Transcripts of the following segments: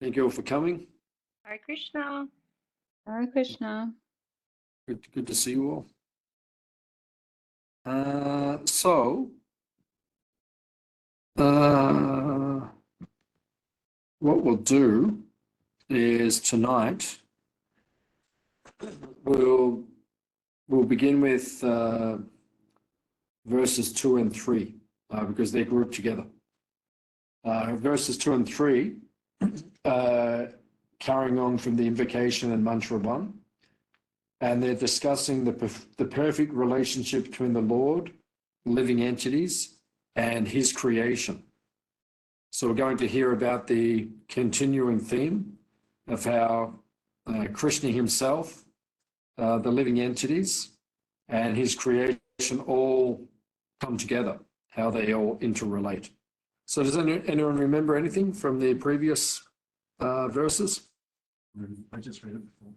Thank you all for coming. Hare Krishna. Hare Krishna. Good to see you all. What we'll do is tonight we'll begin with verses 2 and 3 because they're grouped together. Verses 2 and 3 carrying on from the invocation and mantra 1, and they're discussing the perfect relationship between the Lord, living entities, and his creation. So we're going to hear about the continuing theme of how Krishna himself, the living entities, and his creation all come together, how they all interrelate. So does anyone remember anything from the previous verses? I just read it before.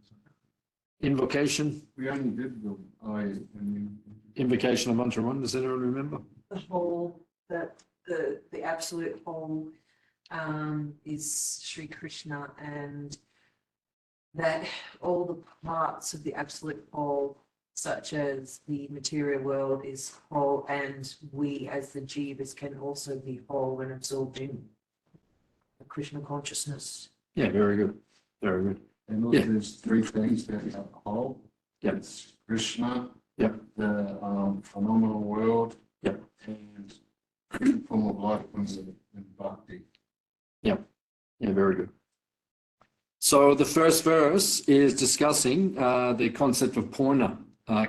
Invocation. We only did the I and Invocation of mantra 1. Does anyone remember? The whole, the absolute whole is Sri Krishna, and that all the parts of the absolute whole, such as the material world, is whole, and we as the jivas can also be whole when absorbed in the Krishna consciousness. Yeah, very good. Very good. and also Yeah. there's three things that are whole. Yeah. It's Krishna. Yeah. The phenomenal world. Yeah. And form of life and bhakti. Yeah, very good. So the first verse is discussing the concept of Purna,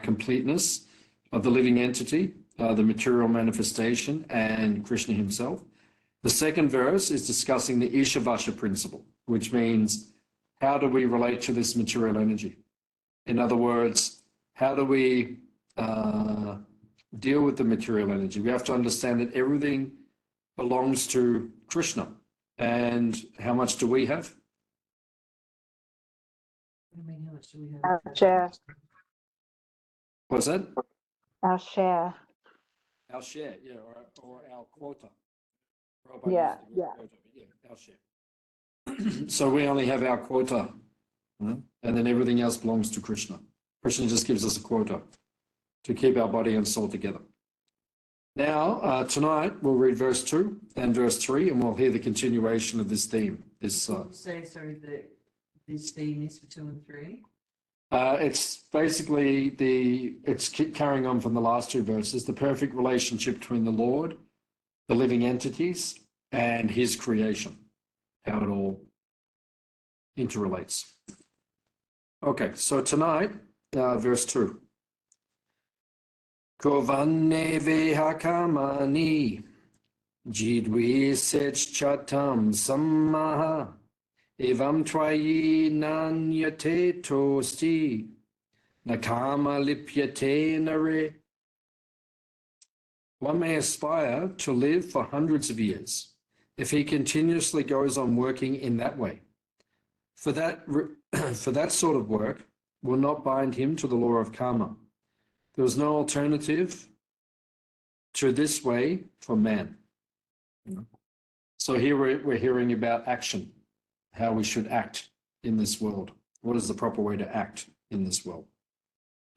completeness of the living entity, the material manifestation, and Krishna himself. The second verse is discussing the Ishavasha principle, which means how do we relate to this material energy? In other words, how do we deal with the material energy? We have to understand that everything belongs to Krishna. And how much do we have? I mean, how much do we have? Our share. What's that? Our share. Our share, yeah, or our quota. Yeah, yeah. Quota, yeah, our share. So we only have our quota, and then everything else belongs to Krishna. Krishna just gives us a quota to keep our body and soul together. Now, tonight we'll read verse 2 and verse 3, and we'll hear the continuation of this theme. Say, sorry, that this theme is for 2 and 3. It's basically it's carrying on from the last two verses, the perfect relationship between the Lord, the living entities, and his creation, how it all interrelates. Okay, so tonight, verse 2. Kovanne vehakamani jidvi chatam sammaha evam tvayi nanyate tosti nakama lipyate nare. One may aspire to live for hundreds of years if he continuously goes on working in that way. For that sort of work will not bind him to the law of karma. There is no alternative to this way for man. So here we're hearing about action, how we should act in this world. What is the proper way to act in this world?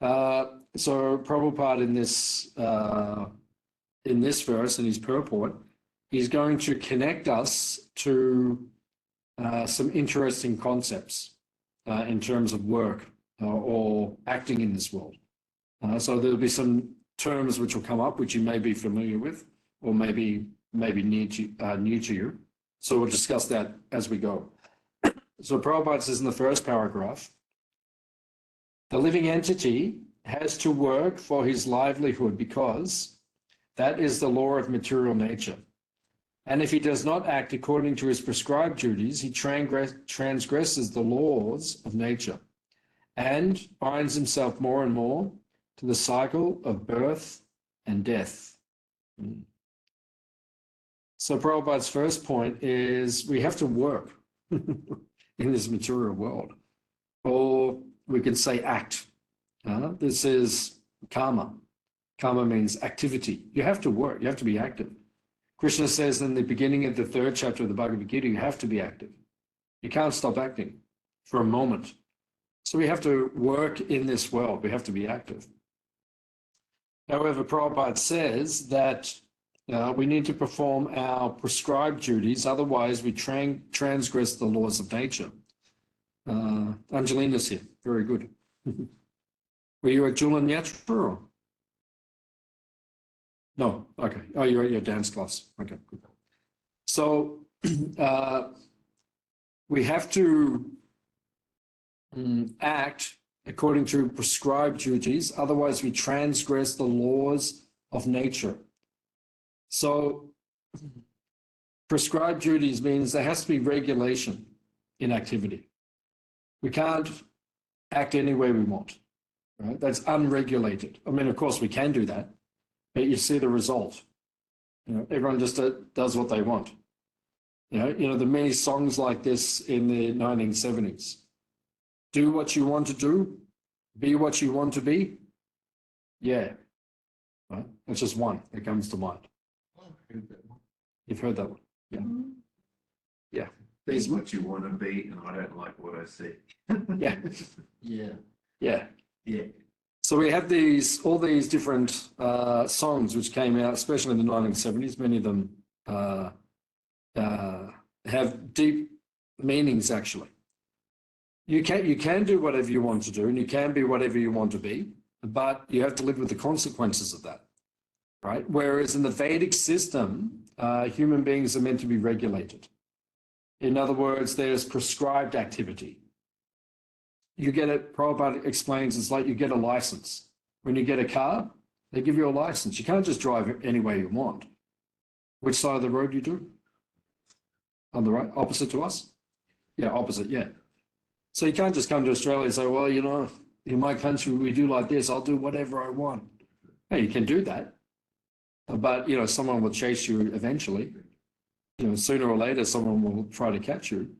So Prabhupada in this verse, in his purport, he's going to connect us to some interesting concepts in terms of work or acting in this world. So there'll be some terms which will come up which you may be familiar with, or maybe new to you. So we'll discuss that as we go. So Prabhupada says in the first paragraph, the living entity has to work for his livelihood because that is the law of material nature. And if he does not act according to his prescribed duties, he transgresses the laws of nature and binds himself more and more to the cycle of birth and death. So Prabhupada's first point is we have to work in this material world, or we can say act. This is karma. Karma means activity. You have to work. You have to be active. Krishna says in the beginning of the 3rd chapter of the Bhagavad Gita, you have to be active. You can't stop acting for a moment. So we have to work in this world. We have to be active. However, Prabhupada says that we need to perform our prescribed duties, otherwise we transgress the laws of nature. Angelina's here. Very good. Were you at Julian Yatra or? No. Okay. Oh, you're at your dance class. Okay. Good. So we have to act according to prescribed duties, otherwise we transgress the laws of nature. So prescribed duties means there has to be regulation in activity. We can't act any way we want, right? That's unregulated. I mean, of course we can do that, but you see the result. Everyone just does what they want. There are many songs like this in the 1970s. Do what you want to do, be what you want to be. Yeah, right? That's just one that comes to mind. You've heard that one, yeah. Yeah. Be what you want to be, and I don't like what I see. Yeah. Yeah. Yeah. Yeah. So we have all these different songs which came out, especially in the 1970s. Many of them have deep meanings, actually. You can do whatever you want to do, and you can be whatever you want to be, but you have to live with the consequences of that, right? Whereas in the Vedic system, human beings are meant to be regulated. In other words, there's prescribed activity. You get it, Prabhupada explains, it's like you get a license. When you get a car, they give you a license. You can't just drive any way you want. Which side of the road you do? On the right, opposite to us? Yeah, opposite, yeah. So you can't just come to Australia and say, well, in my country, we do like this, I'll do whatever I want. Hey, you can do that. But, someone will chase you eventually. Sooner or later, someone will try to catch you.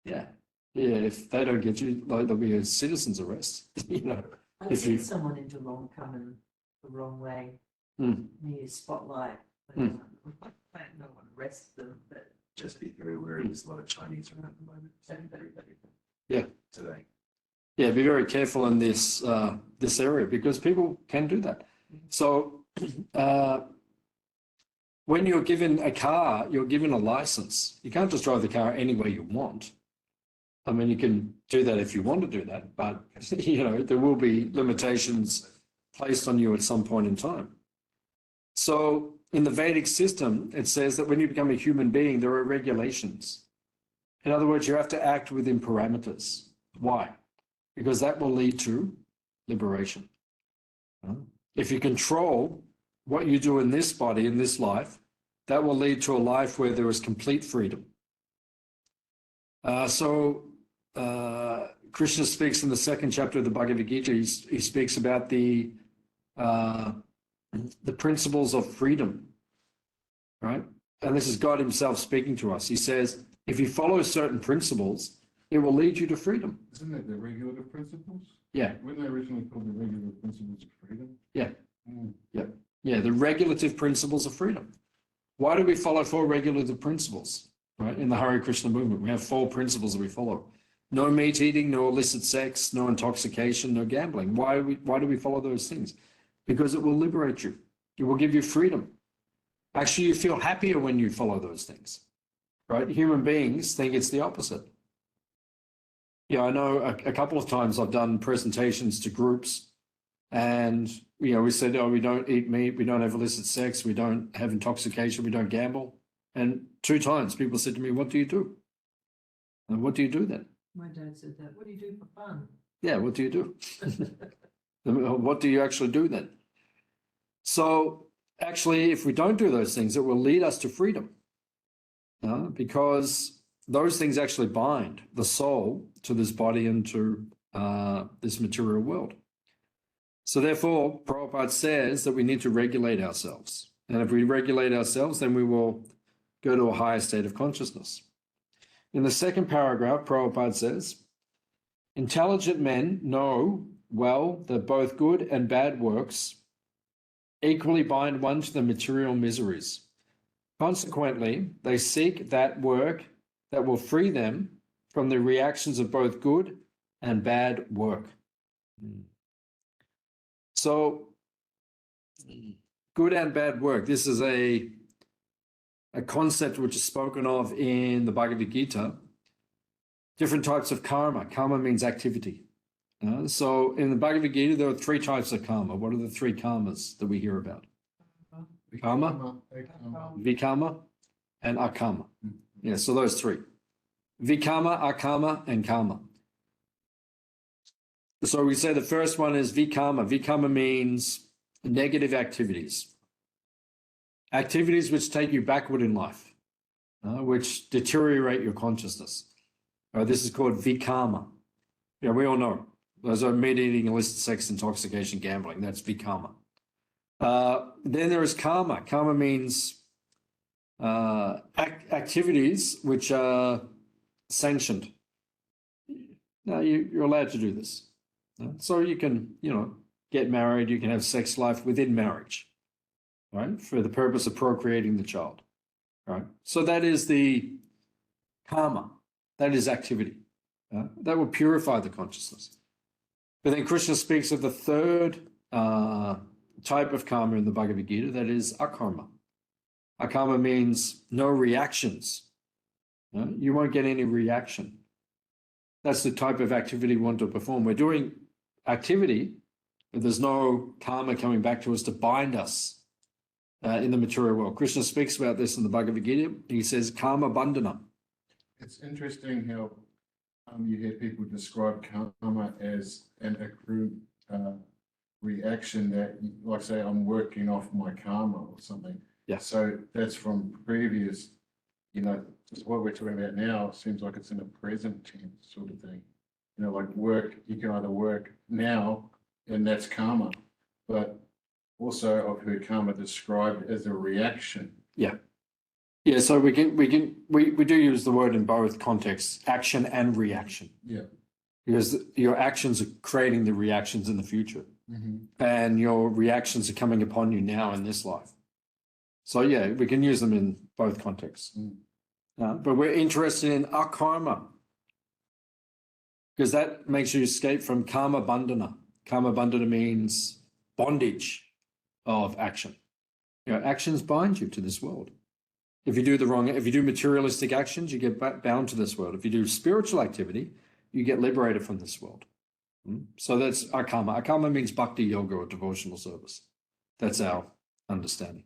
Yeah. Yeah, if they don't get you, there'll be a citizen's arrest. I've seen someone in Geelong coming the wrong way near Spotlight. No one arrested them, but Just be very wary. There's a lot of Chinese around at the moment. Yeah. Today. Yeah, be very careful in this area because people can do that. So when you're given a car, you're given a license. You can't just drive the car any way you want. I mean, you can do that if you want to do that, but there will be limitations placed on you at some point in time. So in the Vedic system, it says that when you become a human being, there are regulations. In other words, you have to act within parameters. Why? Because that will lead to liberation. If you control what you do in this body, in this life, that will lead to a life where there is complete freedom. Krishna speaks in the second chapter of the Bhagavad Gita, he speaks about the principles of freedom, right? And this is God himself speaking to us. He says, if you follow certain principles, it will lead you to freedom. Isn't that the regulative principles? Yeah. Weren't they originally called the regulative principles of freedom? Yeah. Yeah, the regulative principles of freedom. Why do we follow 4 regulative principles, right? In the Hare Krishna movement, we have 4 principles that we follow. No meat eating, no illicit sex, no intoxication, no gambling. Why do we follow those things? Because it will liberate you. It will give you freedom. Actually, you feel happier when you follow those things, right? Human beings think it's the opposite. Yeah, I know a couple of times I've done presentations to groups and, we said, we don't eat meat, we don't have illicit sex, we don't have intoxication, we don't gamble. And 2 times people said to me, what do you do? And what do you do then? my dad said that. What do you do for fun? Yeah, what do you do? What do you actually do then? So actually, if we don't do those things, it will lead us to freedom because those things actually bind the soul to this body and to this material world. So therefore, Prabhupada says that we need to regulate ourselves. And if we regulate ourselves, then we will go to a higher state of consciousness. In the second paragraph, Prabhupada says, intelligent men know well that both good and bad works equally bind one to the material miseries. Consequently, they seek that work that will free them from the reactions of both good and bad work. So, good and bad work. This is a concept which is spoken of in the Bhagavad Gita. Different types of karma. Karma means activity. So in the Bhagavad Gita, there are three types of karma. What are the three karmas that we hear about? Karma, Vikarma, and Akarma. Yeah, so those three. Vikarma, Akarma, and Karma. So we say the first one is Vikarma. Vikarma means negative activities. Activities which take you backward in life, which deteriorate your consciousness. This is called Vikarma. Yeah, we all know. Those are meat-eating, illicit sex, intoxication, gambling. That's Vikarma. Then there is Karma. Karma means activities which are sanctioned. Now, you're allowed to do this. So you can, get married, you can have sex life within marriage, right? For the purpose of procreating the child, right? So that is the karma. That is activity. That will purify the consciousness. But then Krishna speaks of the third type of karma in the Bhagavad Gita, that is akarma. Akarma means no reactions. You won't get any reaction. That's the type of activity we want to perform. We're doing activity, but there's no karma coming back to us to bind us in the material world. Krishna speaks about this in the Bhagavad Gita. He says karma bandhana. It's interesting how you hear people describe karma as an accrued reaction that, like say, I'm working off my karma or something. Yeah. So that's from previous, what we're talking about now seems like it's in a present tense sort of thing. Like work, you can either work now and that's karma, but also I've heard karma described as a reaction. Yeah. Yeah, so we do use the word in both contexts, action and reaction. Yeah. Because your actions are creating the reactions in the future. And your reactions are coming upon you now in this life. So yeah, we can use them in both contexts. But we're interested in akarma, because that makes you escape from karma bandhana. Karma bandhana means bondage of action. Actions bind you to this world. If you do materialistic actions, you get bound to this world. If you do spiritual activity, you get liberated from this world. So that's akarma. Akarma means bhakti yoga or devotional service. That's our understanding.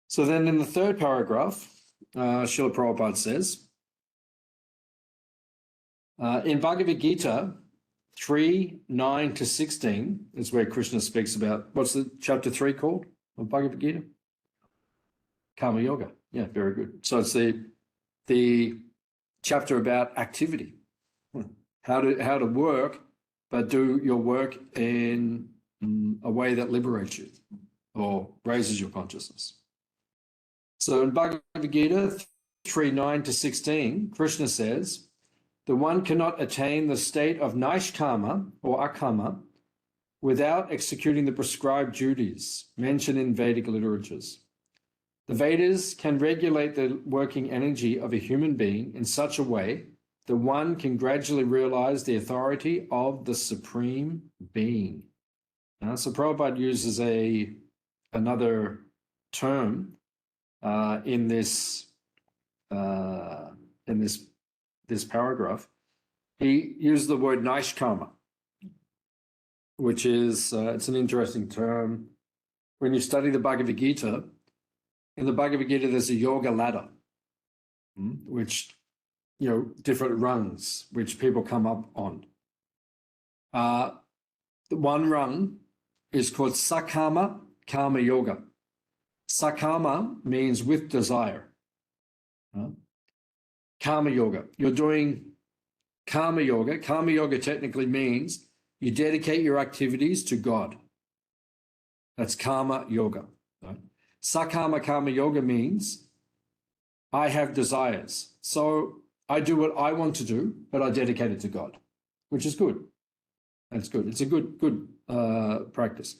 So then in the third paragraph, Srila Prabhupada says, in Bhagavad Gita 3:9-16 is where Krishna speaks about, what's the chapter 3 called of Bhagavad Gita? Karma Yoga. Yeah, very good. So it's the chapter about activity, how to work, but do your work in a way that liberates you or raises your consciousness. So in Bhagavad Gita 3:9-16, Krishna says, the one cannot attain the state of Naishkama or Akama without executing the prescribed duties mentioned in Vedic literatures. The Vedas can regulate the working energy of a human being in such a way that one can gradually realize the authority of the Supreme Being. So Prabhupada uses another term in this paragraph. He used the word Naishkama, which is it's an interesting term. When you study the Bhagavad Gita, in the Bhagavad Gita, there's a yoga ladder, which, different rungs, which people come up on. The one rung is called Sakama Karma Yoga. Sakama means with desire. Karma Yoga. You're doing Karma Yoga. Karma Yoga technically means you dedicate your activities to God. That's Karma Yoga. Right? Sakama Karma Yoga means I have desires. So I do what I want to do, but I dedicate it to God, which is good. That's good. It's a good practice.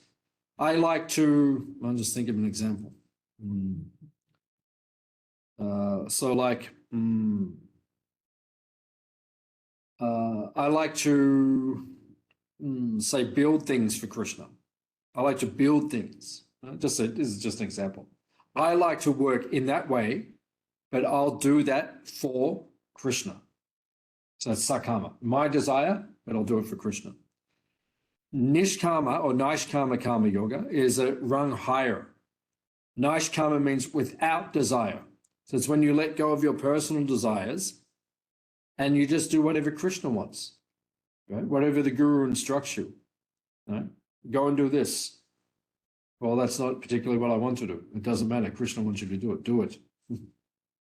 I'll just think of an example. I like to say build things for Krishna. I like to build things. This is just an example. I like to work in that way, but I'll do that for Krishna. So that's sakama, my desire, but I'll do it for Krishna. Nishkama or Naishkama Karma Yoga is a rung higher. Naishkama means without desire. So it's when you let go of your personal desires and you just do whatever Krishna wants, right? Whatever the guru instructs you, right? Go and do this. Well, that's not particularly what I want to do. It doesn't matter. Krishna wants you to do it. Do it.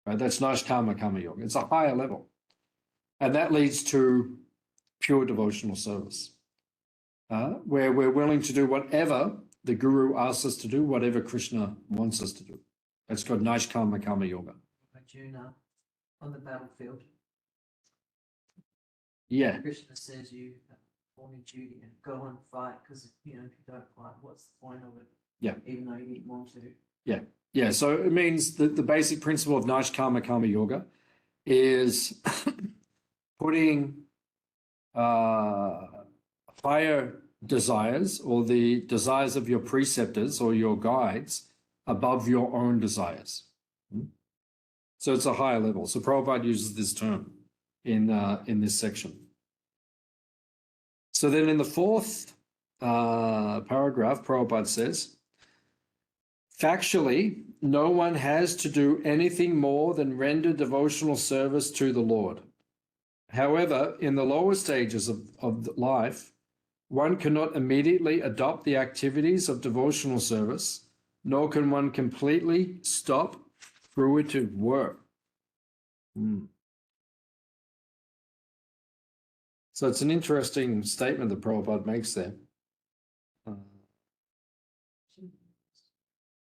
Right? That's Naishkama Karma Yoga. It's a higher level. And that leads to pure devotional service, where we're willing to do whatever the guru asks us to do, whatever Krishna wants us to do. That's called Naishkama Karma Yoga. Arjuna on the battlefield. Yeah. Krishna says you have performing duty and go and fight because if you don't fight, what's the point of it? Yeah. Even though you didn't want to. Yeah. So it means that the basic principle of Naishkama Karma Yoga is putting higher desires or the desires of your preceptors or your guides above your own desires. So it's a higher level. So Prabhupada uses this term in this section. So then in the fourth paragraph, Prabhupada says, factually, no one has to do anything more than render devotional service to the Lord. However, in the lower stages of life, one cannot immediately adopt the activities of devotional service, nor can one completely stop fruitive work. So it's an interesting statement that Prabhupada makes there.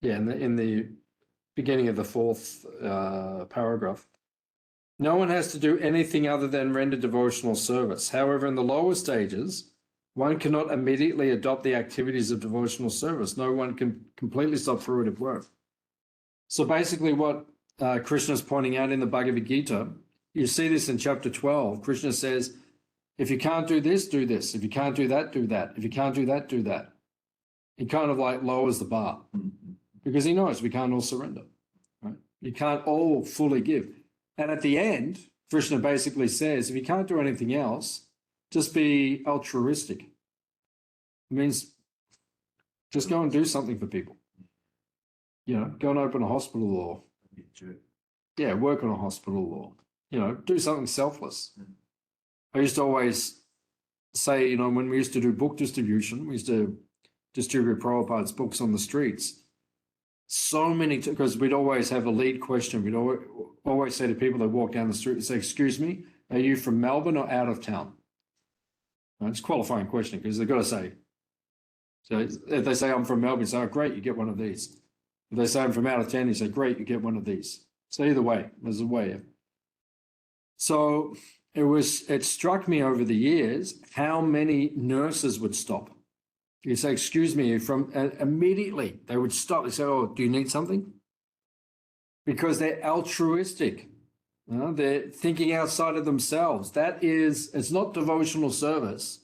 In the beginning of the fourth paragraph. No one has to do anything other than render devotional service. However, in the lower stages, one cannot immediately adopt the activities of devotional service. No one can completely stop fruitive work. So basically what Krishna is pointing out in the Bhagavad Gita, you see this in chapter 12. Krishna says, if you can't do this, do this. If you can't do that, do that. If you can't do that, do that. He kind of like lowers the bar because he knows we can't all surrender. Right? You can't all fully give. And at the end, Krishna basically says, if you can't do anything else, just be altruistic. It means just go and do something for people. Go and open a hospital or, work on a hospital or, do something selfless. I used to always say, when we used to do book distribution, we used to distribute Prabhupada's books on the streets. So many, because we'd always have a lead question. We'd always say to people that walk down the street, say, excuse me, are you from Melbourne or out of town? It's a qualifying question because they've got to say. So if they say I'm from Melbourne, you say, oh, great, you get one of these. If they say I'm from out of town, you say, great, you get one of these. So either way, there's a way. So it struck me over the years how many nurses would stop. You say, excuse me, immediately they would stop. They say, oh, do you need something? Because they're altruistic. They're thinking outside of themselves. It's not devotional service.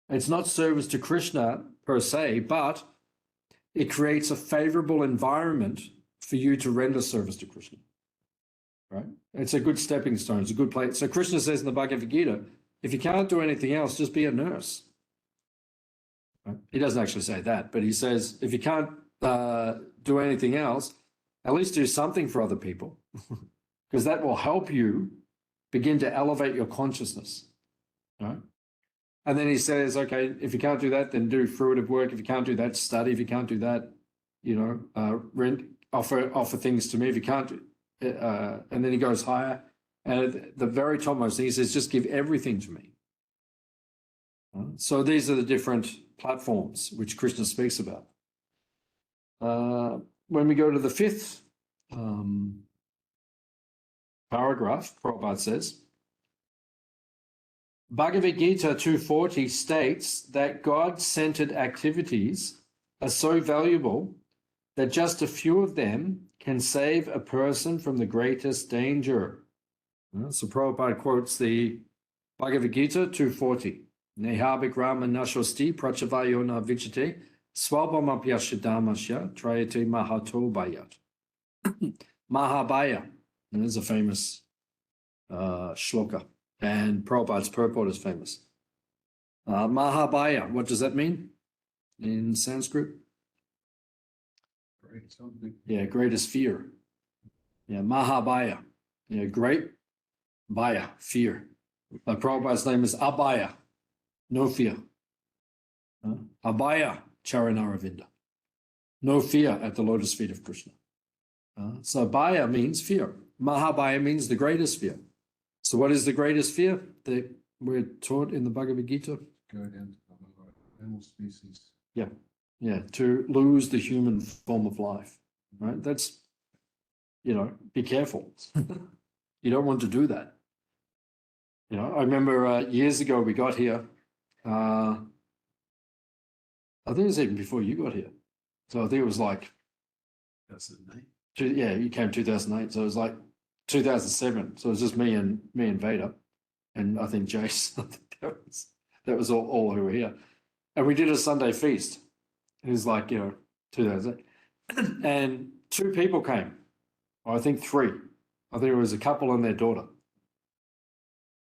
It's not service to Krishna per se, but it creates a favorable environment for you to render service to Krishna. Right? It's a good stepping stone. It's a good place. So Krishna says in the Bhagavad Gita, if you can't do anything else, just be a nurse. Right? He doesn't actually say that, but he says, if you can't do anything else, at least do something for other people, because that will help you begin to elevate your consciousness. Right? And then he says, okay, if you can't do that, then do fruitive work. If you can't do that, study. If you can't do that, offer things to me. If you can't, and then he goes higher. And at the very topmost thing, he says, just give everything to me. So these are the different platforms which Krishna speaks about. When we go to the fifth paragraph, Prabhupada says, Bhagavad Gita 240 states that God-centered activities are so valuable that just a few of them can save a person from the greatest danger. So Prabhupada quotes the Bhagavad Gita 240. Nehabik Rama Nashosti Prachavayo na Vichate Swabhamapyasya Dhamasya Trayate Mahato Bayat. Mahabaya. And there's a famous shloka. And Prabhupada's purport is famous. Mahabaya, what does that mean in Sanskrit? Great, sounds big. Yeah, greatest fear. Yeah, Mahabaya. Yeah, great Baya, fear. Prabhupada's name is Abaya, no fear. Abaya, Charanaravinda. No fear at the lotus feet of Krishna. So Baya means fear. Mahabaya means the greatest fear. So what is the greatest fear that we're taught in the Bhagavad Gita? Go down to animal species. Yeah, to lose the human form of life, right? That's, be careful. You don't want to do that. I remember years ago we got here. I think it was even before you got here. So I think it was like, 2008. yeah, you came 2008. So it was like 2007. So it was just me and Vader, and I think Jace. that was all who were here, and we did a Sunday feast. It was like 2008, and 2 people came. Or I think 3. I think it was a couple and their daughter.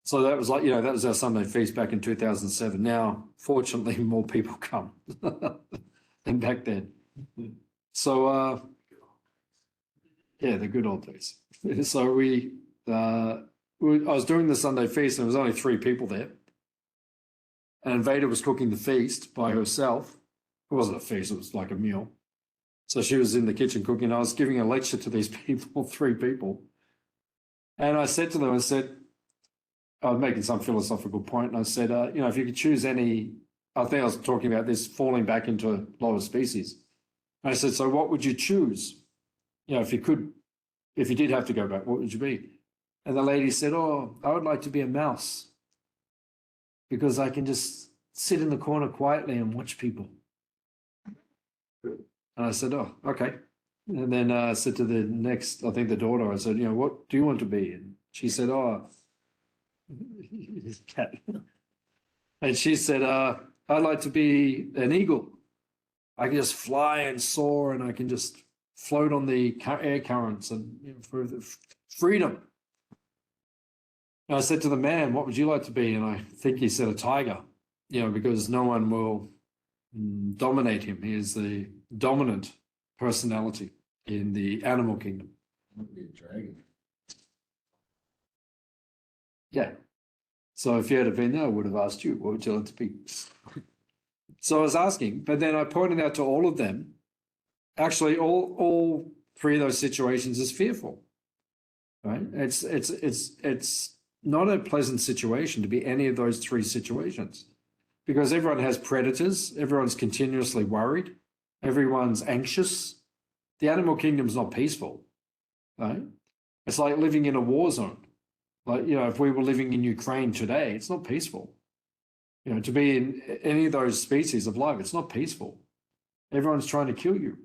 So that was like, that was our Sunday feast back in 2007. Now, fortunately, more people come than back then. So, yeah, the good old days. So I was doing the Sunday feast and there was only 3 people there. And Veda was cooking the feast by herself. It wasn't a feast, it was like a meal. So she was in the kitchen cooking. I was giving a lecture to these people, 3 people. And I said to them, I was making some philosophical point, and I said, if you could choose any, I think I was talking about this falling back into lower species. And I said, so what would you choose? If you did have to go back, what would you be? And the lady said, oh, I would like to be a mouse because I can just sit in the corner quietly and watch people. And I said, oh, okay. And then I said to the next, I think the daughter, I said, what do you want to be? And she said, oh, cat. And she said, I'd like to be an eagle. I can just fly and soar and I can just float on the air currents and for the freedom. And I said to the man, what would you like to be? And I think he said a tiger, because no one will dominate him. He is the dominant personality in the animal kingdom. Might be a dragon. Yeah. So if you had been there, I would have asked you, what would you like to be? So I was asking, but then I pointed out to all of them, actually all 3 of those situations is fearful, right? It's not a pleasant situation to be any of those 3 situations because everyone has predators. Everyone's continuously worried. Everyone's anxious. The animal kingdom's not peaceful, right? It's like living in a war zone. Like, if we were living in Ukraine today, it's not peaceful. To be in any of those species of life, it's not peaceful. Everyone's trying to kill you.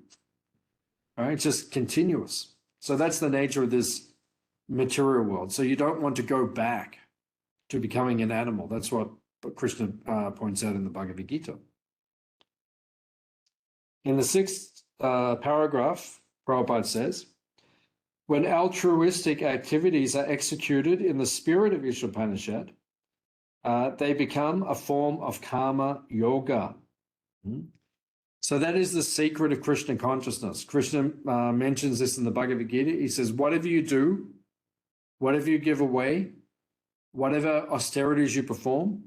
Right? It's just continuous. So that's the nature of this material world. So you don't want to go back to becoming an animal. That's what Krishna points out in the Bhagavad Gita. In the 6th paragraph, Prabhupada says, when altruistic activities are executed in the spirit of Isopanisad, they become a form of karma yoga. So that is the secret of Krishna consciousness. Krishna mentions this in the Bhagavad Gita. He says, whatever you do, whatever you give away, whatever austerities you perform,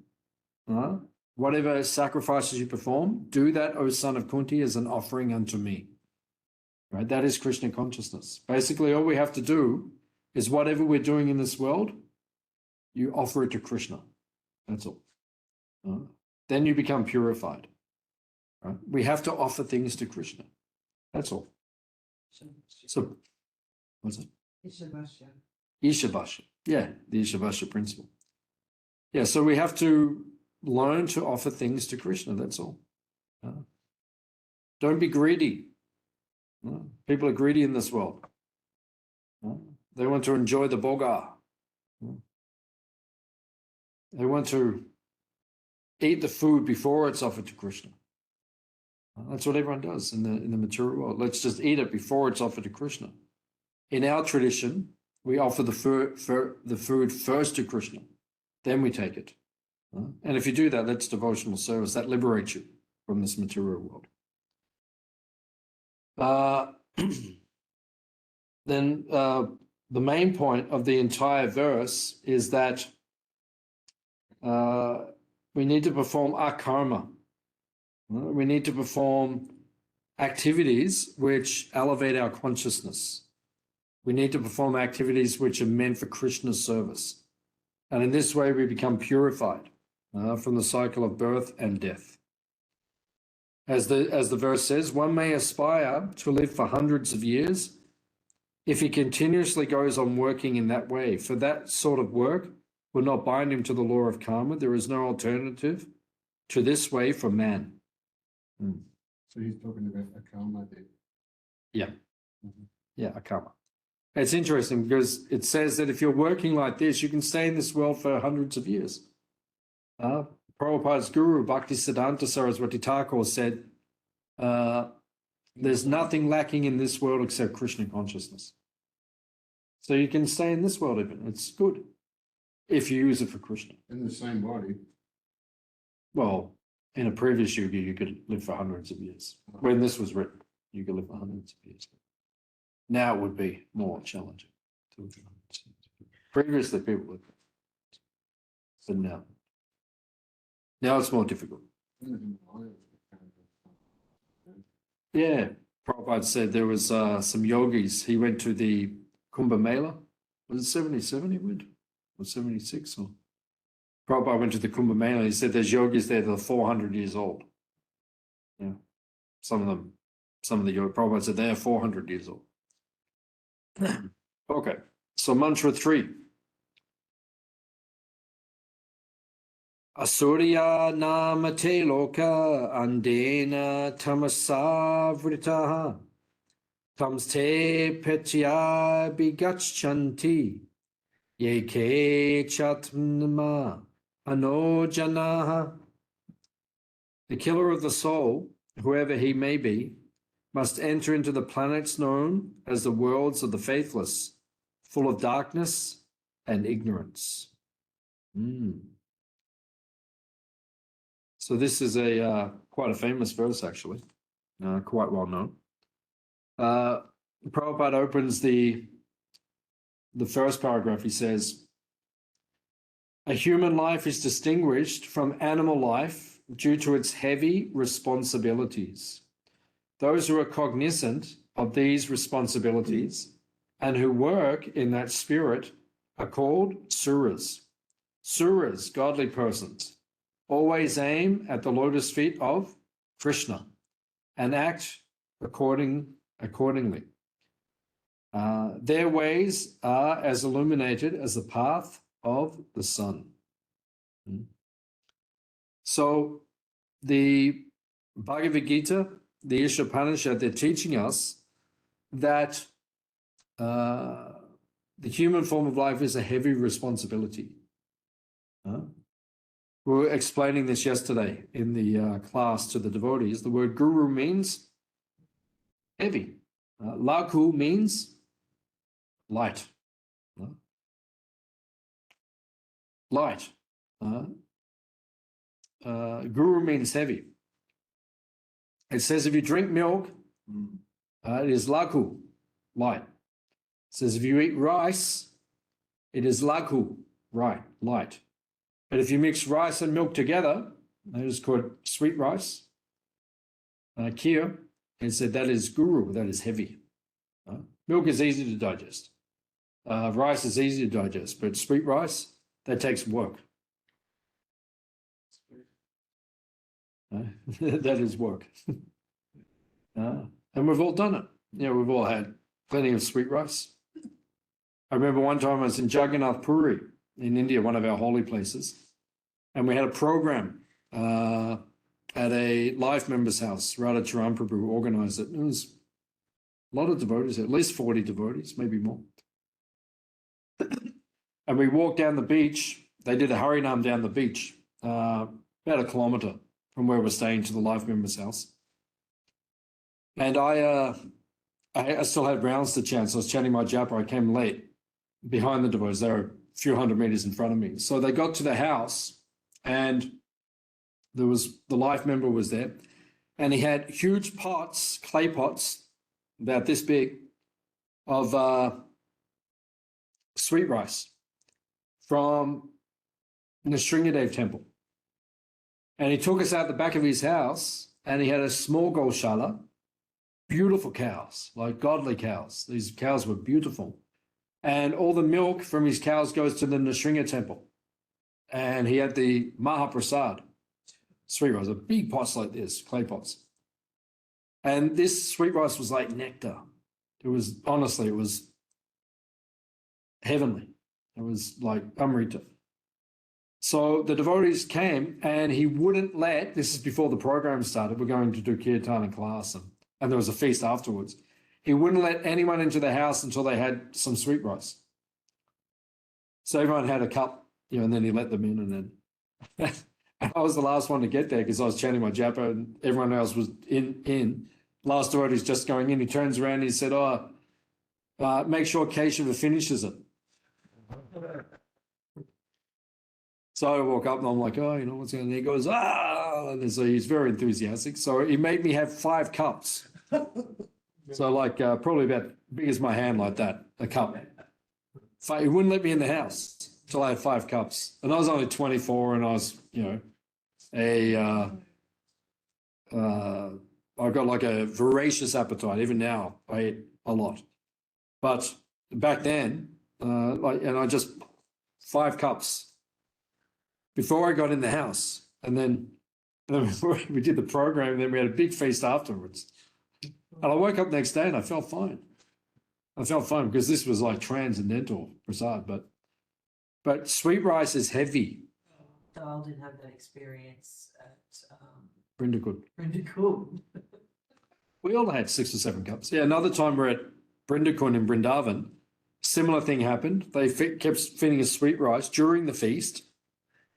whatever sacrifices you perform, do that, O son of Kunti, as an offering unto me. Right? That is Krishna consciousness. Basically, all we have to do is whatever we're doing in this world, you offer it to Krishna. That's all. Then you become purified. Right? We have to offer things to Krishna. That's all. So, what's it? Ishabhasya. Yeah, the Ishabhasya principle. Yeah, so we have to learn to offer things to Krishna. That's all. Don't be greedy. People are greedy in this world. They want to enjoy the bhoga. They want to eat the food before it's offered to Krishna. That's what everyone does in the material world. Let's just eat it before it's offered to Krishna. In our tradition, we offer the food first to Krishna, then we take it. And if you do that, that's devotional service. That liberates you from this material world. Then the main point of the entire verse is that we need to perform our karma. We need to perform activities which elevate our consciousness. We need to perform activities which are meant for Krishna's service. And in this way, we become purified from the cycle of birth and death. As the verse says, one may aspire to live for hundreds of years if he continuously goes on working in that way. For that sort of work will not bind him to the law of karma. There is no alternative to this way for man. So he's talking about a karma there. Yeah. Yeah, a karma. It's interesting because it says that if you're working like this, you can stay in this world for hundreds of years. Prabhupada's guru, Bhaktisiddhanta Saraswati Thakur, said, there's nothing lacking in this world except Krishna consciousness. So you can stay in this world even. It's good if you use it for Krishna. In the same body. Well, in a previous yuga, you could live for hundreds of years. When this was written, you could live for hundreds of years. Now it would be more challenging to live for hundreds of years. Previously, people lived, but now it's more difficult. Yeah, Prabhupada said there was some yogis. He went to the Kumbh Mela. Was it 77 he went? Or 76? Or Prabhupada went to the Kumbh Mela. He said there's yogis there that are 400 years old. Yeah, some of the yogis. Prabhupada said they are 400 years old. Okay, so mantra 3. Asurya namate loka andena tamasa vritaha tamste petya bigachanti yeke chatmna anojanaha. The killer of the soul, whoever he may be, must enter into the planets known as the worlds of the faithless, full of darkness and ignorance. So this is quite a famous verse, actually, quite well known. Prabhupada opens the first paragraph. He says, a human life is distinguished from animal life due to its heavy responsibilities. Those who are cognizant of these responsibilities and who work in that spirit are called suras. Suras, godly persons, always aim at the lotus feet of Krishna and act accordingly. Their ways are as illuminated as the path of the sun. So the Bhagavad Gita, the Isopanisad, they're teaching us that the human form of life is a heavy responsibility. We were explaining this yesterday in the class to the devotees. The word guru means heavy. Lakhu means light. Light. Guru means heavy. It says if you drink milk, it is lakhu, light. It says if you eat rice, it is lakhu, right, light. But if you mix rice and milk together, that is called sweet rice, kheer, and said that is guru, that is heavy. Milk is easy to digest. Rice is easy to digest, but sweet rice, that takes work. That is work. And we've all done it. We've all had plenty of sweet rice. I remember one time I was in Jagannath Puri in India, one of our holy places, and we had a program at a life member's house. Radha Charan Prabhu organized it. There was a lot of devotees, at least 40 devotees, maybe more. And we walked down the beach they did a Harinam down the beach, about a kilometre from where we're staying to the life member's house. And I still had rounds to chant, so I was chanting my japa. I came late behind the devotees. They were a few hundred meters in front of me. So they got to the house, and the life member was there, and he had huge pots, clay pots, about this big, of sweet rice from the Sringadev temple. And he took us out the back of his house, and he had a small Goshala, beautiful cows, like godly cows. These cows were beautiful. And all the milk from his cows goes to the Nrsimha temple. And he had the Mahaprasad, sweet rice, a big pots like this, clay pots. And this sweet rice was like nectar. It was, honestly, it was heavenly. It was like Amrita. So the devotees came, and he wouldn't let, this is before the program started, we're going to do kirtan and class, and there was a feast afterwards. He wouldn't let anyone into the house until they had some sweet rice. So everyone had a cup, and then he let them in, and then I was the last one to get there because I was chanting my japa and everyone else was in. Last devotee's just going in. He turns around and he said, make sure Keshava finishes it. So I walk up and I'm like, what's going on? He goes, and so he's very enthusiastic. So he made me have 5 cups. So like probably about big as my hand, like that, a cup. He wouldn't let me in the house until I had 5 cups. And I was only 24 and I was, I've got like a voracious appetite. Even now, I eat a lot. But back then, and I just 5 cups before I got in the house, and then before we did the program, and then we had a big feast afterwards. And I woke up the next day and I felt fine. I felt fine because this was like transcendental prasad, but sweet rice is heavy. Dal didn't have that experience at Brindakund. Brindakund. We all had 6 or 7 cups. Yeah, another time we're at Brindakund in Brindavan, similar thing happened. They kept feeding us sweet rice during the feast,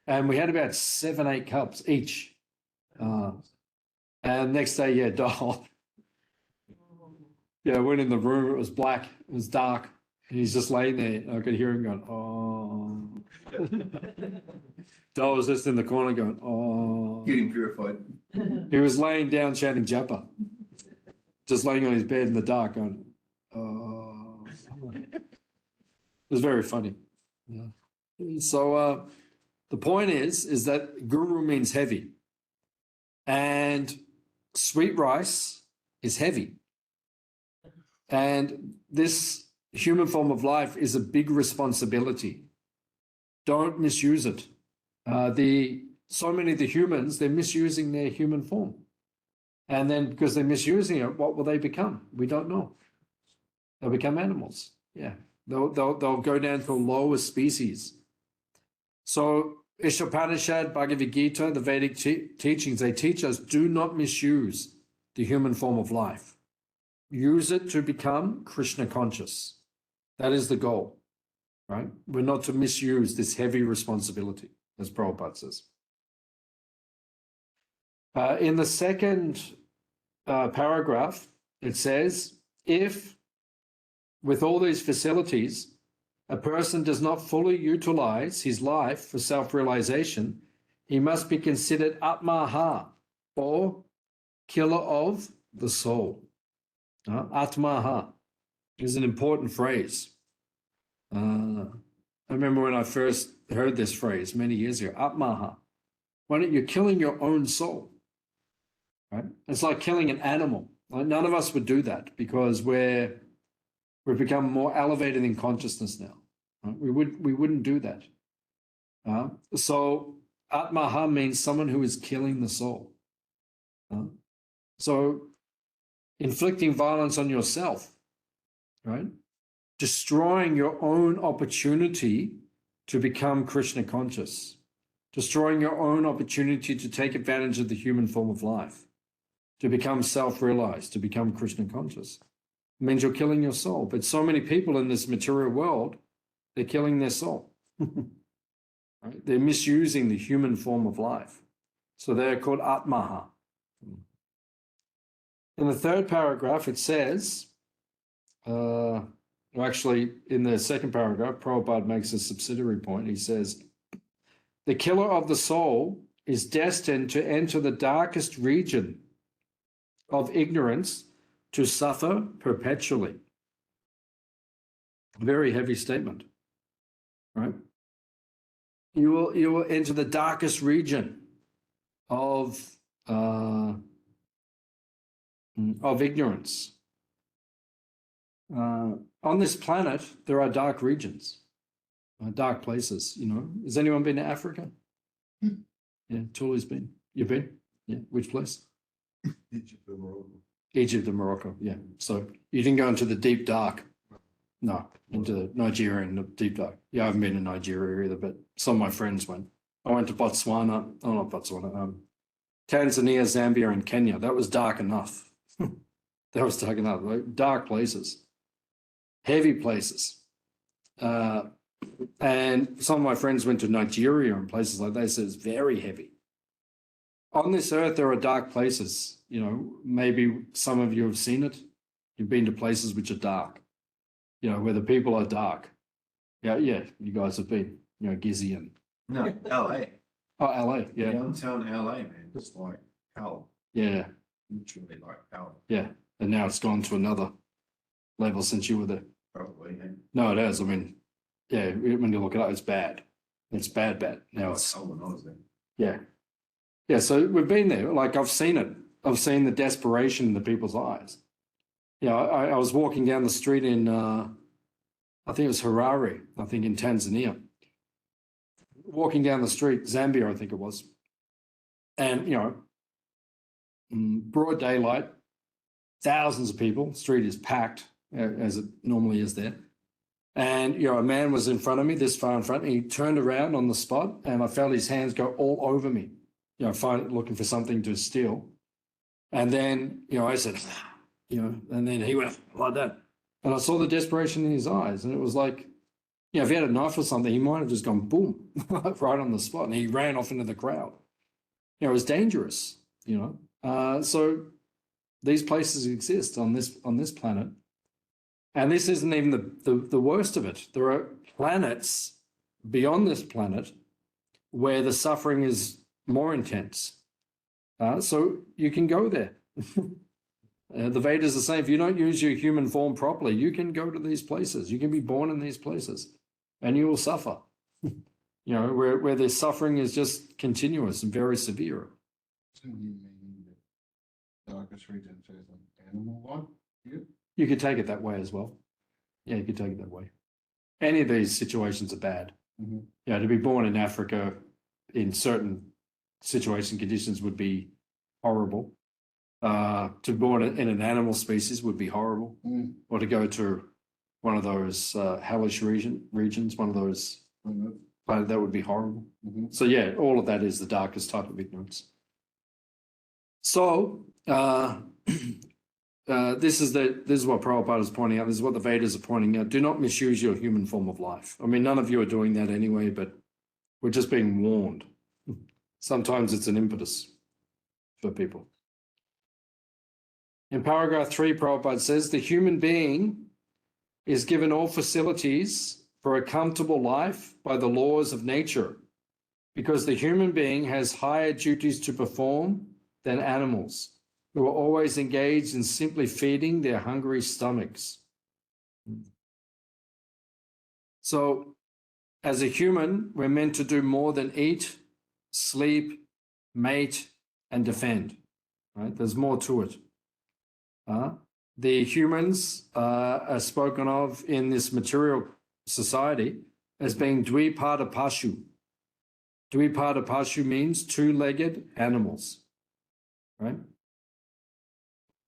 and we had about 7, 8 cups each. And next day, Dal. I went in the room. It was black. It was dark. And he's just laying there. I could hear him going, oh. Dal was just in the corner going, oh. Getting purified. He was laying down chanting japa. Just laying on his bed in the dark going, oh. It was very funny. Yeah. So the point is that guru means heavy. And sweet rice is heavy. And this human form of life is a big responsibility. Don't misuse it. So many of the humans, they're misusing their human form. And then because they're misusing it, what will they become? We don't know. They'll become animals. Yeah. They'll go down to a lower species. So Isopanisad, Bhagavad Gita, the Vedic teachings, they teach us do not misuse the human form of life. Use it to become Krishna conscious. That is the goal, right? We're not to misuse this heavy responsibility, as Prabhupada says. In the second paragraph, it says, if with all these facilities, a person does not fully utilize his life for self-realization, he must be considered Atmaha, or killer of the soul. Atmaha is an important phrase. I remember when I first heard this phrase many years ago, Atmaha. Why don't you killing your own soul? Right? It's like killing an animal. None of us would do that because we've become more elevated in consciousness now. Right? We wouldn't do that. So Atmaha means someone who is killing the soul. So inflicting violence on yourself, right? Destroying your own opportunity to become Krishna conscious, destroying your own opportunity to take advantage of the human form of life, to become self-realized, to become Krishna conscious. It means you're killing your soul. But so many people in this material world, they're killing their soul. Right? They're misusing the human form of life. So they're called Atmaha. In the third paragraph, it says, actually, in the second paragraph, Prabhupada makes a subsidiary point. He says, the killer of the soul is destined to enter the darkest region of ignorance to suffer perpetually. Very heavy statement, right? You will enter the darkest region of ignorance. On this planet, there are dark regions, dark places. You know, has anyone been to Africa? Yeah, Tuli's been. You've been? Yeah. Which place? Egypt and Morocco. Egypt and Morocco. Yeah. So you didn't go into the deep dark. No, into Nigeria and the deep dark. Yeah, I haven't been to Nigeria either, but some of my friends went. I went to Botswana. Oh, not Botswana. Tanzania, Zambia, and Kenya. That was dark enough. That was dark enough. Like, dark places, heavy places. And some of my friends went to Nigeria and places like that. They said it's very heavy. On this earth, there are dark places. You know, maybe some of you have seen it. You've been to places which are dark, you know, where the people are dark. Yeah, you guys have been, you know, Gizzy and. No, LA. Oh, LA, yeah. Downtown LA, man. Just like hell. Yeah, Literally like hell. yeah. And now it's gone to another level since you were there. Probably. Yeah. No, it has. I mean, yeah, when you look at it, it's bad. It's bad. Now it's, Oh, when I was there. yeah. Yeah, so we've been there. Like, I've seen it. I've seen the desperation in the people's eyes. You know, I was walking down the street in, I think it was Harare, I think in Tanzania. Walking down the street, Zambia, I think it was. And, you know, broad daylight, thousands of people, street is packed, as it normally is there. And, you know, a man was in front of me, this far in front, and he turned around on the spot, and I felt his hands go all over me, you know, looking for something to steal. And then, you know, I said, you know, and then he went like that. And I saw the desperation in his eyes, and it was like, you know, if he had a knife or something, he might have just gone boom, right on the spot, and he ran off into the crowd. You know, it was dangerous, you know. So these places exist on this planet. And this isn't even the worst of it. There are planets beyond this planet where the suffering is more intense. So you can go there. The Vedas are saying, if you don't use your human form properly, you can go to these places. You can be born in these places and you will suffer. You know, where the suffering is just continuous and very severe. So you mean the darkest region says an animal one? Yeah. You could take it that way as well. Yeah, you could take it that way. Any of these situations are bad. Mm-hmm. Yeah, to be born in Africa in certain situation conditions would be horrible. To be born in an animal species would be horrible. Or to go to one of those hellish regions, one of those, that would be horrible. So yeah, all of that is the darkest type of ignorance. So this is what Prabhupada is pointing out. This is what the Vedas are pointing out. Do not misuse your human form of life. I mean, none of you are doing that anyway, but we're just being warned. Sometimes it's an impetus for people. In paragraph 3, Prabhupada says, the human being is given all facilities for a comfortable life by the laws of nature, because the human being has higher duties to perform than animals, who are always engaged in simply feeding their hungry stomachs. So, as a human, we're meant to do more than eat, sleep, mate, and defend. Right? There's more to it. The humans are spoken of in this material society as being dvipada pashu. Dvipada pashu means two-legged animals, right?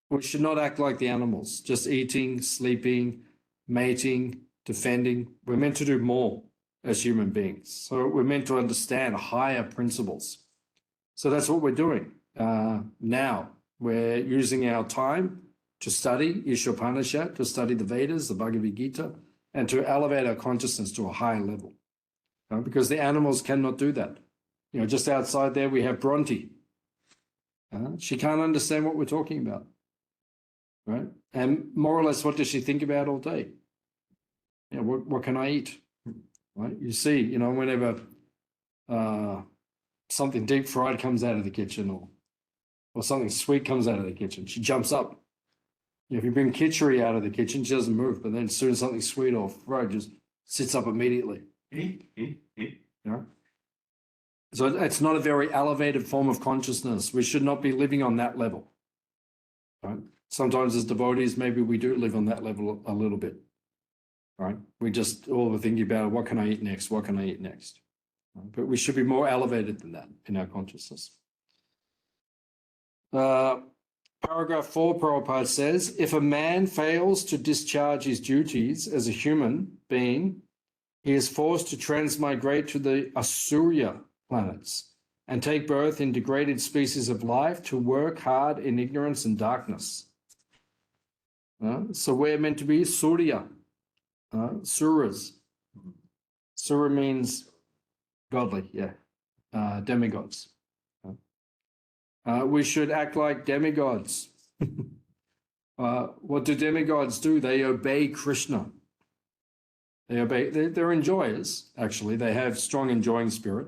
We should not act like the animals, just eating, sleeping, mating, defending. We're meant to do more as human beings. So we're meant to understand higher principles. So that's what we're doing now. We're using our time to study Isopanisad, to study the Vedas, the Bhagavad Gita, and to elevate our consciousness to a higher level. because the animals cannot do that. You know, just outside there, we have Bronte. She can't understand what we're talking about, right? And more or less, what does she think about all day? You know, what can I eat? Right? You see, you know, whenever something deep fried comes out of the kitchen or something sweet comes out of the kitchen, she jumps up. You know, if you bring kitchery out of the kitchen, she doesn't move, but then as soon as something sweet or fried, just sits up immediately. You know? So it's not a very elevated form of consciousness. We should not be living on that level. Right? Sometimes as devotees, maybe we do live on that level a little bit. Right? We just all we're thinking about, what can I eat next? What can I eat next? Right? But we should be more elevated than that in our consciousness. Paragraph 4, Prabhupada says, if a man fails to discharge his duties as a human being, he is forced to transmigrate to the Asura planets and take birth in degraded species of life to work hard in ignorance and darkness. So we're meant to be Surya, Suras. Sura means godly, yeah, demigods. We should act like demigods. What do demigods do? They obey Krishna. They obey, they're enjoyers, actually. They have strong enjoying spirit.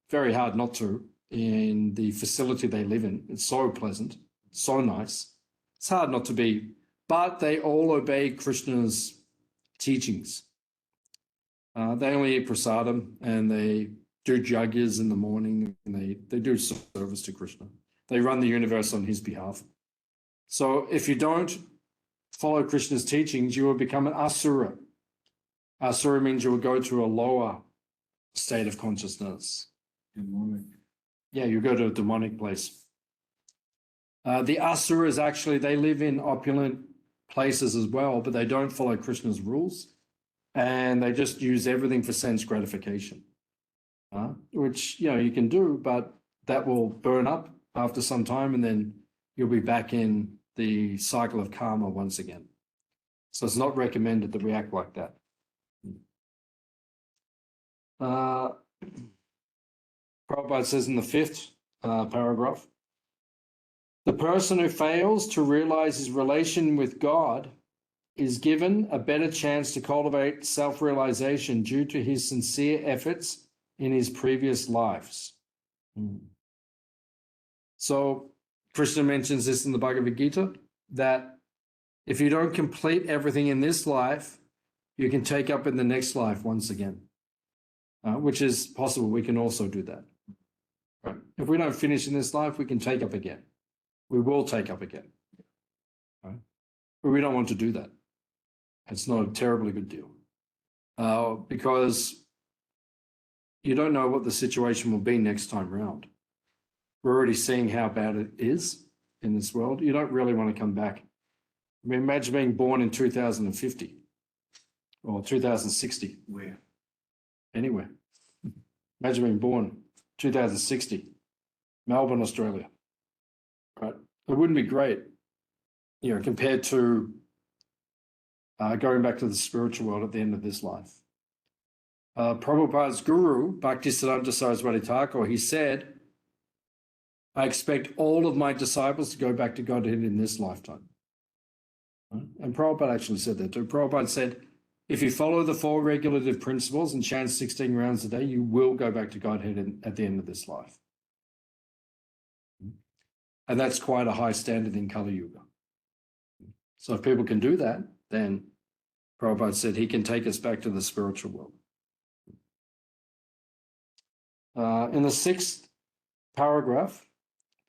Very hard not to in the facility they live in. It's so pleasant, so nice. It's hard not to be, but they all obey Krishna's teachings. They only eat prasadam and they do yajnas in the morning and they do service to Krishna. They run the universe on his behalf. So if you don't follow Krishna's teachings, you will become an asura. Asura means you will go to a lower state of consciousness. Demonic. Yeah, you go to a demonic place. The asuras actually, they live in opulent places as well, but they don't follow Krishna's rules and they just use everything for sense gratification, which, you know, you can do, but that will burn up after some time and then you'll be back in the cycle of karma once again. So it's not recommended that we act like that. Prabhupada says in the 5th paragraph, the person who fails to realize his relation with God is given a better chance to cultivate self-realization due to his sincere efforts in his previous lives. So Krishna mentions this in the Bhagavad Gita, that if you don't complete everything in this life, you can take up in the next life once again, which is possible. We can also do that. Right? If we don't finish in this life, we can take up again. We will take up again. Right? But we don't want to do that. It's not a terribly good deal because you don't know what the situation will be next time around. We're already seeing how bad it is in this world. You don't really want to come back. I mean, imagine being born in 2050 or 2060. Where? Anywhere. Imagine being born 2060, Melbourne, Australia. Right? It wouldn't be great, you know, compared to going back to the spiritual world at the end of this life. Prabhupada's guru, Bhaktisiddhanta Saraswati Thakur, he said, I expect all of my disciples to go back to Godhead in this lifetime. Right? And Prabhupada actually said that too. Prabhupada said, if you follow the 4 regulative principles and chant 16 rounds a day, you will go back to Godhead at the end of this life. And that's quite a high standard in Kali Yuga. So if people can do that, then Prabhupada said he can take us back to the spiritual world. In the 6th paragraph,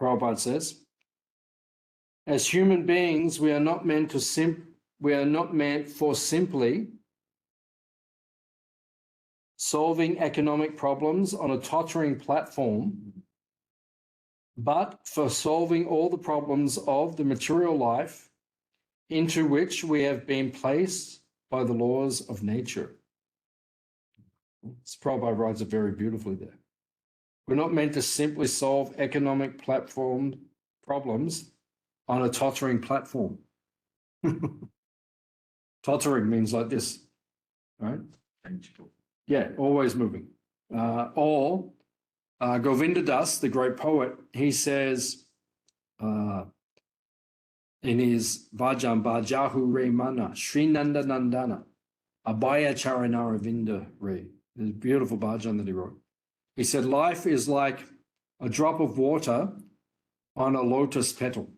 Prabhupada says, as human beings, we are not meant for simply solving economic problems on a tottering platform, but for solving all the problems of the material life into which we have been placed by the laws of nature. Prabhupada writes it very beautifully there. We're not meant to simply solve economic platform problems on a tottering platform. Tottering means like this, right? Yeah, always moving. Or Govinda Das, the great poet, he says in his Vajan Bajahu Re Mana, Sri Nanda Nandana, Abhaya Charanara Vinda Re. There's a beautiful bhajan that he wrote. He said, life is like a drop of water on a lotus petal.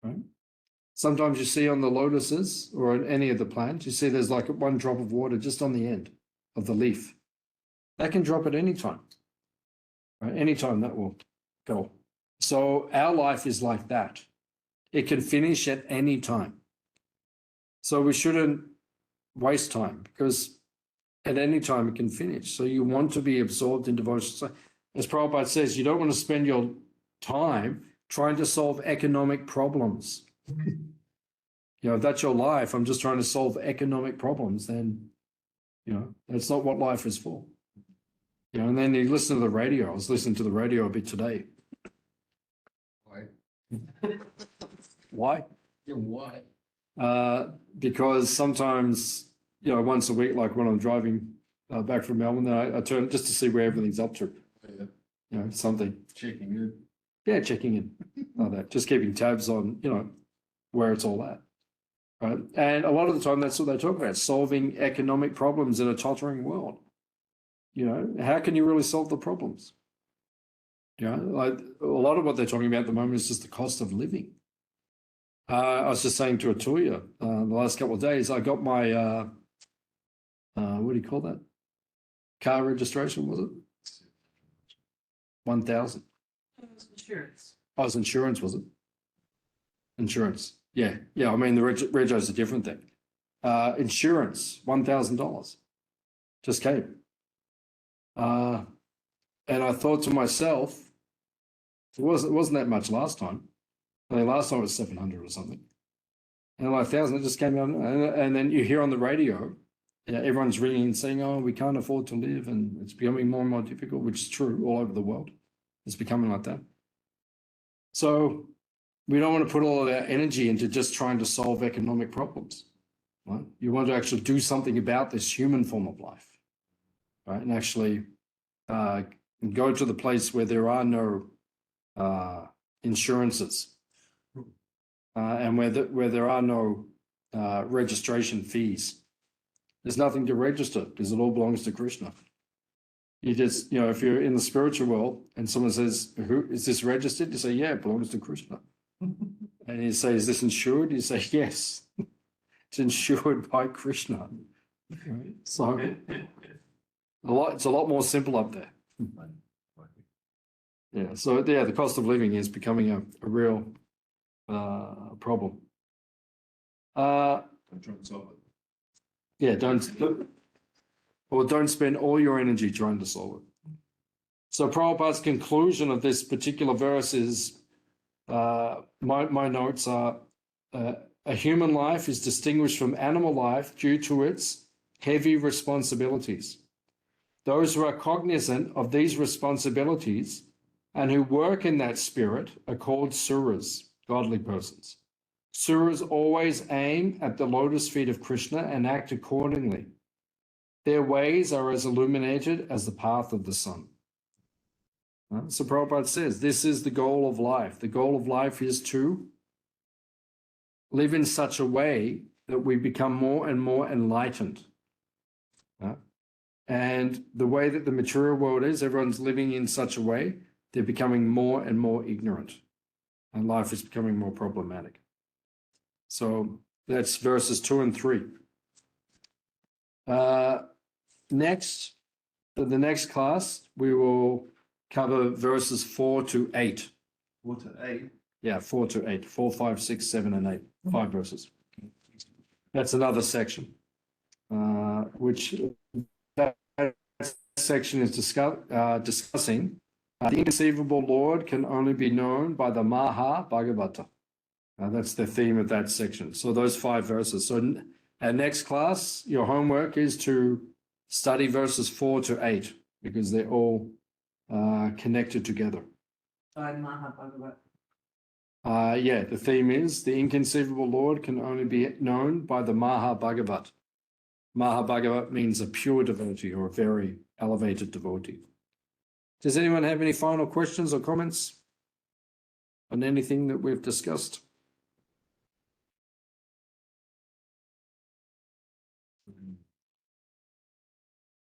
Right? Sometimes you see on the lotuses or on any of the plants, you see there's like one drop of water just on the end of the leaf. That can drop at any time. Right? Anytime that will go. So our life is like that. It can finish at any time. So we shouldn't waste time because at any time it can finish. So you want to be absorbed in devotion. So as Prabhupada says, you don't want to spend your time trying to solve economic problems. If that's your life, I'm just trying to solve economic problems, then, that's not what life is for. And then you listen to the radio. I was listening to the radio a bit today. Why? Why? Yeah, why? Because sometimes, once a week, like when I'm driving back from Melbourne, then I turn just to see where everything's up to. Yeah. Something. Checking in. Yeah, checking in like that. Just keeping tabs on, where it's all at. Right. And a lot of the time, that's what they talk about, solving economic problems in a tottering world. How can you really solve the problems? Like a lot of what they're talking about at the moment is just the cost of living. I was just saying to Atuya the last couple of days, I got my, what do you call that? Car registration, was it? 1,000. Insurance. Oh, it was insurance, was it? Insurance. Yeah. I mean, the rego is a different thing. Insurance, $1,000. Just came. And I thought to myself, it wasn't that much last time. I think last time it was 700 or something. And like 1,000, it just came out. And then you hear on the radio, everyone's ringing and saying, oh, we can't afford to live. And it's becoming more and more difficult, which is true all over the world. It's becoming like that. So we don't want to put all of our energy into just trying to solve economic problems. Right? You want to actually do something about this human form of life. Right? And actually go to the place where there are no insurances and where there are no registration fees. There's nothing to register because it all belongs to Krishna. You just, if you're in the spiritual world and someone says, "Who is this registered?" You say, "Yeah, it belongs to Krishna." And you say, "Is this insured?" You say, "Yes, it's insured by Krishna." Right? So it's a lot more simple up there. Yeah. So the cost of living is becoming a real problem. I'm trying to solve it. Yeah. Don't spend all your energy trying to solve it. So Prabhupada's conclusion of this particular verse is, my notes are, a human life is distinguished from animal life due to its heavy responsibilities. Those who are cognizant of these responsibilities and who work in that spirit are called suras, godly persons. Suras always aim at the lotus feet of Krishna and act accordingly. Their ways are as illuminated as the path of the sun. So Prabhupada says, this is the goal of life. The goal of life is to live in such a way that we become more and more enlightened. And the way that the material world is, everyone's living in such a way, they're becoming more and more ignorant. And life is becoming more problematic. So that's verses 2 and 3. Next, for the next class, we will cover verses 4 to 8. 4 to 8. Yeah, 4 to 8. 4, 5, 6, 7, and 8. 5 verses. That's another section, which that section is discussing the inconceivable Lord can only be known by the Maha Bhagavata. That's the theme of that section. So those 5 verses. So our next class, your homework is to study verses 4 to 8 because they're all connected together. By Mahabhagavat. Yeah, the theme is the inconceivable Lord can only be known by the Maha Bhagavat. Mahabhagavat means a pure devotee or a very elevated devotee. Does anyone have any final questions or comments on anything that we've discussed?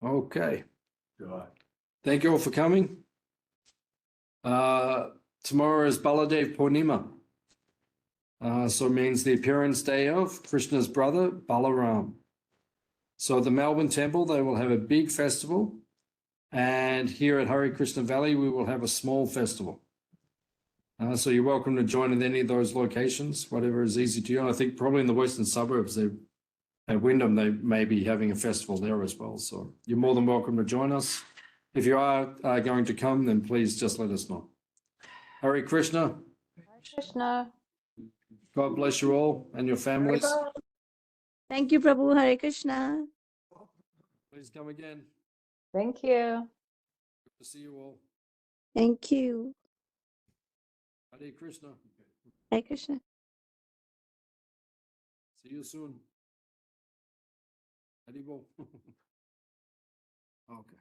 Okay. Right. Thank you all for coming. Tomorrow is Baladev Purnima. So it means the appearance day of Krishna's brother, Balaram. So at the Melbourne Temple, they will have a big festival. And here at Hare Krishna Valley, we will have a small festival. So you're welcome to join in any of those locations, whatever is easy to you. And I think probably in the western suburbs, at Wyndham, they may be having a festival there as well. So you're more than welcome to join us. If you are going to come, then please just let us know. Hare Krishna. Hare Krishna. God bless you all and your families. Thank you, Prabhu. Hare Krishna. Please come again. Thank you. Good to see you all. Thank you. Hare Krishna. Hare Krishna. See you soon. Hare Bol. Okay.